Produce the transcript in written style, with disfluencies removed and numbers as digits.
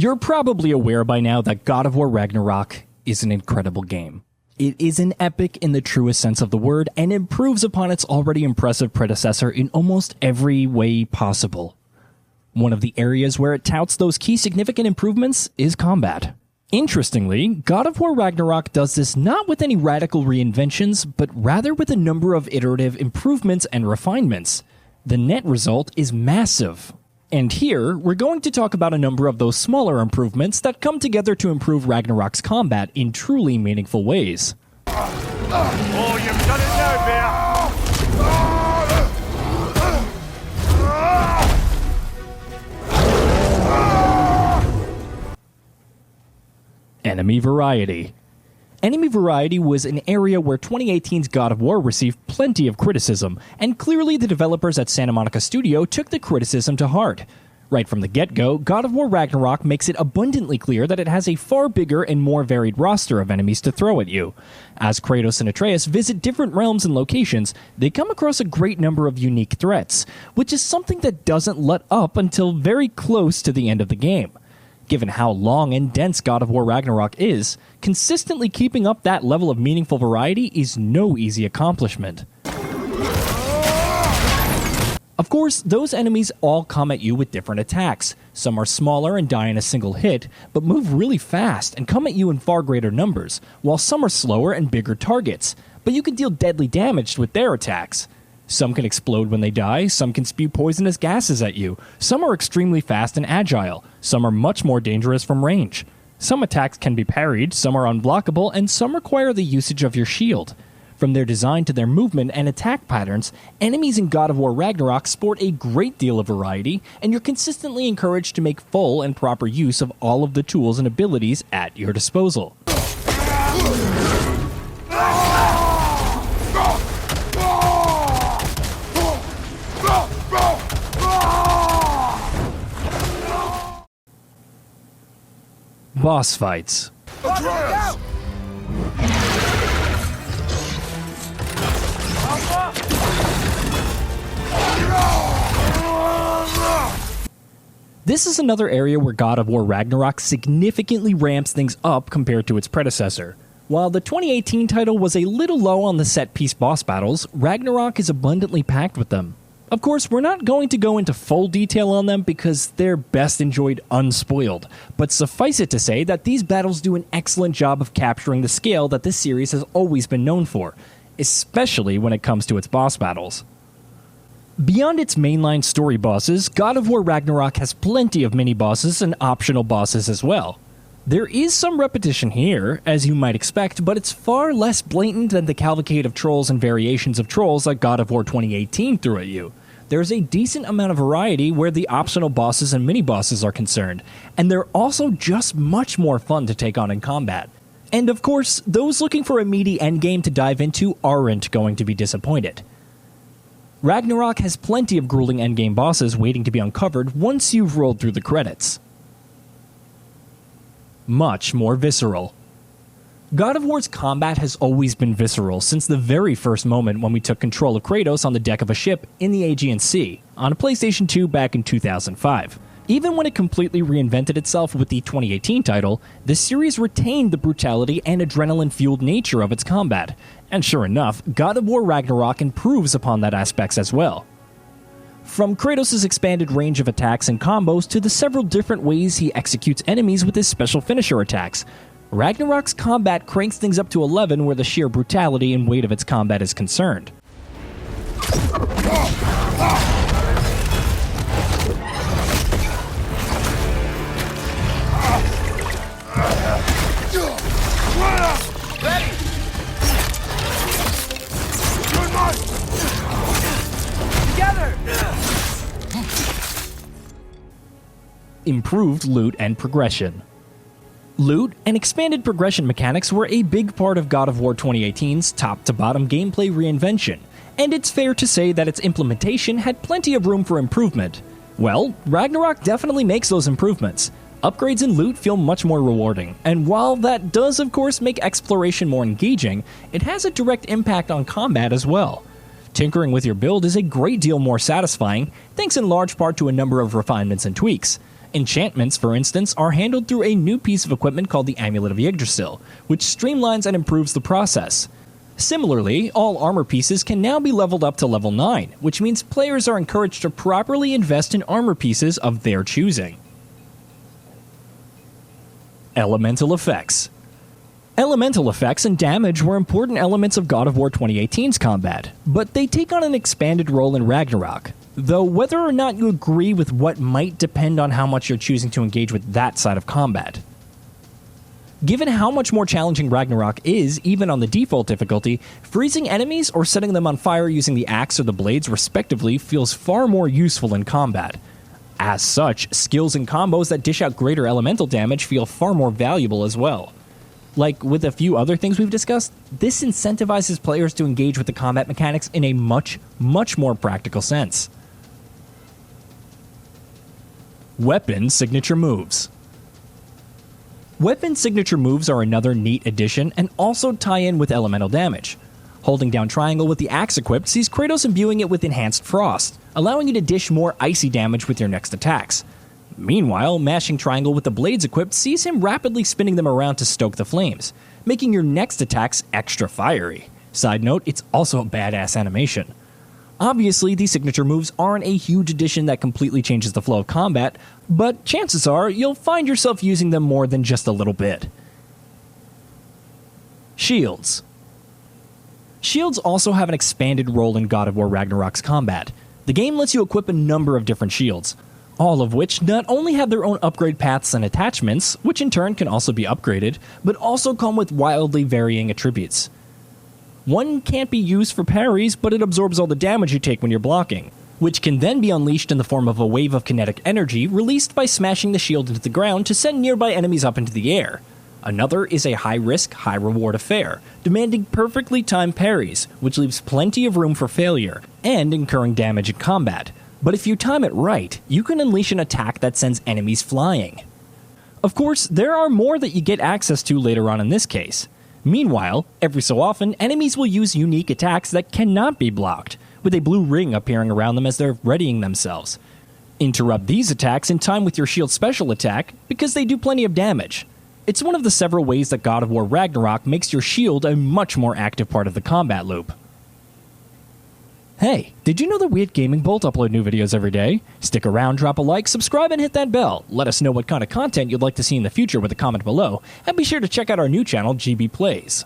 You're probably aware by now that God of War Ragnarok is an incredible game. It is an epic in the truest sense of the word and improves upon its already impressive predecessor in almost every way possible. One of the areas where it touts those key significant improvements is combat. Interestingly, God of War Ragnarok does this not with any radical reinventions, but rather with a number of iterative improvements and refinements. The net result is massive. And here, we're going to talk about a number of those smaller improvements that come together to improve Ragnarok's combat in truly meaningful ways. Oh, you've done it now, bear! Enemy variety. Enemy variety was an area where 2018's God of War received plenty of criticism, and clearly the developers at Santa Monica Studio took the criticism to heart. Right from the get-go, God of War Ragnarok makes it abundantly clear that it has a far bigger and more varied roster of enemies to throw at you. As Kratos and Atreus visit different realms and locations, they come across a great number of unique threats, which is something that doesn't let up until very close to the end of the game. Given how long and dense God of War Ragnarok is, consistently keeping up that level of meaningful variety is no easy accomplishment. Of course, those enemies all come at you with different attacks. Some are smaller and die in a single hit, but move really fast and come at you in far greater numbers, while some are slower and bigger targets, but you can deal deadly damage with their attacks. Some can explode when they die, some can spew poisonous gases at you, some are extremely fast and agile, some are much more dangerous from range. Some attacks can be parried, some are unblockable, and some require the usage of your shield. From their design to their movement and attack patterns, enemies in God of War Ragnarok sport a great deal of variety, and you're consistently encouraged to make full and proper use of all of the tools and abilities at your disposal. Boss fights. This is another area where God of War Ragnarok significantly ramps things up compared to its predecessor. While the 2018 title was a little low on the set-piece boss battles, Ragnarok is abundantly packed with them. Of course, we're not going to go into full detail on them because they're best enjoyed unspoiled, but suffice it to say that these battles do an excellent job of capturing the scale that this series has always been known for, especially when it comes to its boss battles. Beyond its mainline story bosses, God of War Ragnarok has plenty of mini-bosses and optional bosses as well. There is some repetition here, as you might expect, but it's far less blatant than the cavalcade of trolls and variations of trolls that God of War 2018 threw at you. There's a decent amount of variety where the optional bosses and mini-bosses are concerned, and they're also just much more fun to take on in combat. And of course, those looking for a meaty endgame to dive into aren't going to be disappointed. Ragnarok has plenty of grueling endgame bosses waiting to be uncovered once you've rolled through the credits. Much more visceral. God of War's combat has always been visceral since the very first moment when we took control of Kratos on the deck of a ship in the Aegean Sea, on a PlayStation 2 back in 2005. Even when it completely reinvented itself with the 2018 title, the series retained the brutality and adrenaline-fueled nature of its combat, and sure enough, God of War Ragnarok improves upon that aspects as well. From Kratos' expanded range of attacks and combos to the several different ways he executes enemies with his special finisher attacks, Ragnarok's combat cranks things up to 11 where the sheer brutality and weight of its combat is concerned. Ready! Together! Improved loot and progression. Loot and expanded progression mechanics were a big part of God of War 2018's top-to-bottom gameplay reinvention, and it's fair to say that its implementation had plenty of room for improvement. Well, Ragnarok definitely makes those improvements. Upgrades and loot feel much more rewarding, and while that does of course make exploration more engaging, it has a direct impact on combat as well. Tinkering with your build is a great deal more satisfying, thanks in large part to a number of refinements and tweaks. Enchantments, for instance, are handled through a new piece of equipment called the Amulet of Yggdrasil, which streamlines and improves the process. Similarly, all armor pieces can now be leveled up to level 9, which means players are encouraged to properly invest in armor pieces of their choosing. Elemental effects. Elemental effects and damage were important elements of God of War 2018's combat, but they take on an expanded role in Ragnarok, though whether or not you agree with what might depend on how much you're choosing to engage with that side of combat. Given how much more challenging Ragnarok is, even on the default difficulty, freezing enemies or setting them on fire using the axe or the blades respectively feels far more useful in combat. As such, skills and combos that dish out greater elemental damage feel far more valuable as well. Like with a few other things we've discussed, this incentivizes players to engage with the combat mechanics in a much more practical sense. Weapon signature moves. Weapon signature moves are another neat addition and also tie in with elemental damage. Holding down triangle with the axe equipped sees Kratos imbuing it with enhanced frost, allowing you to dish more icy damage with your next attacks. Meanwhile, mashing triangle with the blades equipped sees him rapidly spinning them around to stoke the flames, making your next attacks extra fiery. Side note, it's also a badass animation. Obviously, these signature moves aren't a huge addition that completely changes the flow of combat, but chances are you'll find yourself using them more than just a little bit. Shields. Shields also have an expanded role in God of War Ragnarok's combat. The game lets you equip a number of different shields, all of which not only have their own upgrade paths and attachments, which in turn can also be upgraded, but also come with wildly varying attributes. One can't be used for parries, but it absorbs all the damage you take when you're blocking, which can then be unleashed in the form of a wave of kinetic energy released by smashing the shield into the ground to send nearby enemies up into the air. Another is a high-risk, high-reward affair, demanding perfectly timed parries, which leaves plenty of room for failure, and incurring damage in combat. But if you time it right, you can unleash an attack that sends enemies flying. Of course, there are more that you get access to later on in this case. Meanwhile, every so often, enemies will use unique attacks that cannot be blocked, with a blue ring appearing around them as they're readying themselves. Interrupt these attacks in time with your shield special attack, because they do plenty of damage. It's one of the several ways that God of War Ragnarok makes your shield a much more active part of the combat loop. Hey, did you know that we at Gaming Bolt upload new videos every day? Stick around, drop a like, subscribe, and hit that bell. Let us know what kind of content you'd like to see in the future with a comment below, and be sure to check out our new channel, GB Plays.